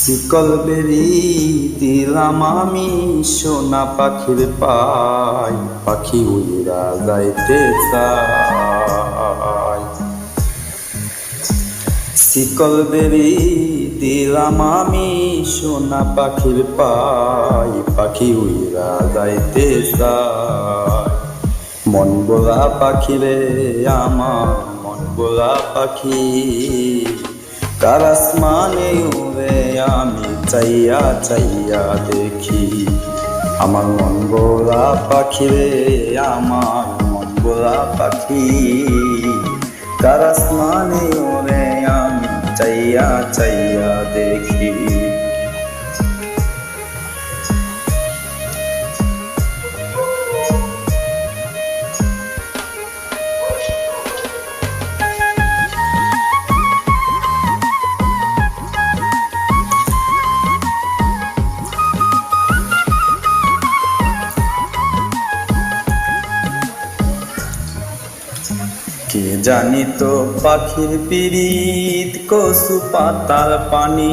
শিকল বেরি দিলাম আমি সোনা পাখির পাই, পাখি উইরা যাইতে চায়। শিকল বেরি দিলাম আমি সোনা পাখির পাই, পাখি উইরা যাইতে চায়। মন গোলা পাখি রে আমার, মন গোলা পাখি, কার আসমানে উড়ে আমি চাইয়া চাইয়া দেখি। আমার মন গোলা পাখি রে আমার, মন গোলা পাখি, কার আসমানে উড়ে আমি চাইয়া চাইয়া দেখি। কে জানি তো পাখির পিরিত কচু পাতার পানি,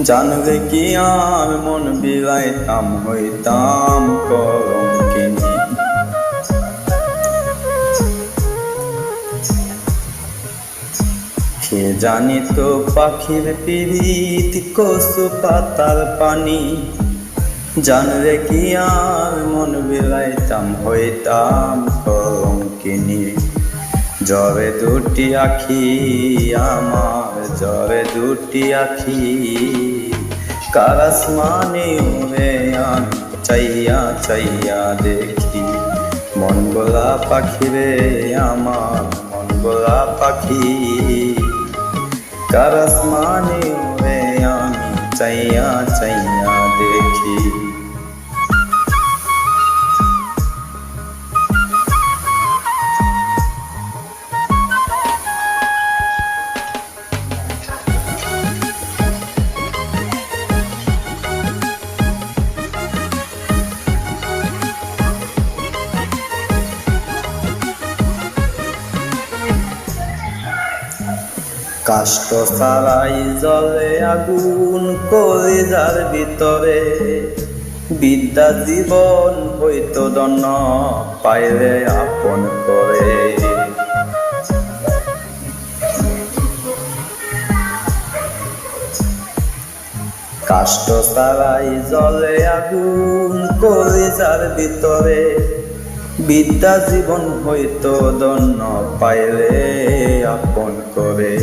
জানলে কি আর মন বিলাইতাম হইতাম কলঙ্কিনী। কে জানি তো পাখির পিরিত কচু পাতার পানি, জানলে কি আর মন বিলাইতাম হইতাম কলঙ্কিনী। জ্বরে দুটি আখি আমার, জ্বরে দুটি আখি, কার আসমানে উড়ে আমি চাইয়া চাইয়া দেখি। মন গোলা পাখি রে আমার, মন গোলা পাখি, কার আসমানে উড়ে আমি চাইয়া চাইয়া দেখি। কাষ্ট ছাড়াই জ্বলে আগুন কলিজার ভিতরে, বিদ্যা জীবন হইতো ধন্য পাইলে আপন করে। কাষ্ট ছাড়াই জ্বলে আগুন কলিজার ভিতরে, বিদ্যা জীবন হইতো ধন্য পাইলে আপন করে।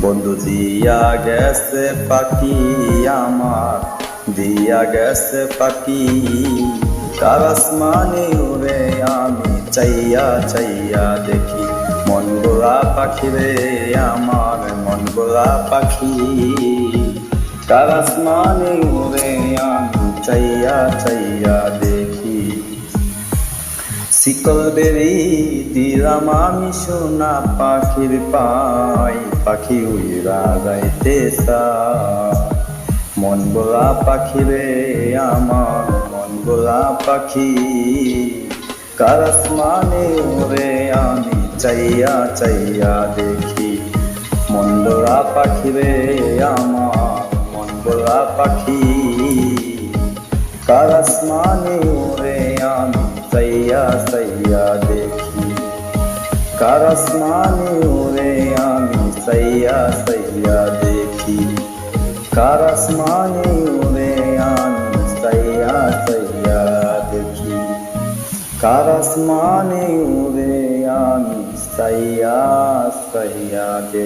বন্ধু দিয়া গেছে পাখি আমার, দিয়া গেছে পাখি, কার আসমানে উড়ে আমি চাইয়া চাইয়া দেখি। মন গোলা পাখি রে আমার, মন গোলা পাখি, কার আসমানে উড়ে আমি চাইয়া চাইয়া দেখি। শিকল বেরি দিলাম আমি সোনা পাখির পাই, পাখি উইরা যাইতে চায়। মন গোলা পাখি রে আমার, মন গোলা পাখি, কার আসমানে উড়ে আমি চাইয়া চাইয়া দেখি। মন গোলা পাখি রে আমার, মন গোলা পাখি, কার আসমানে উড়ে আমি চাইয়া চাইয়া দেখি। কার আসমানে উড়ে আমি চাইয়া চাইয়া দেখি। কার আসমানে উড়ে আমি চাইয়া চাইয়া দেখি। কার আসমানে উড়ে আমি চাইয়া চাইয়া দেখি।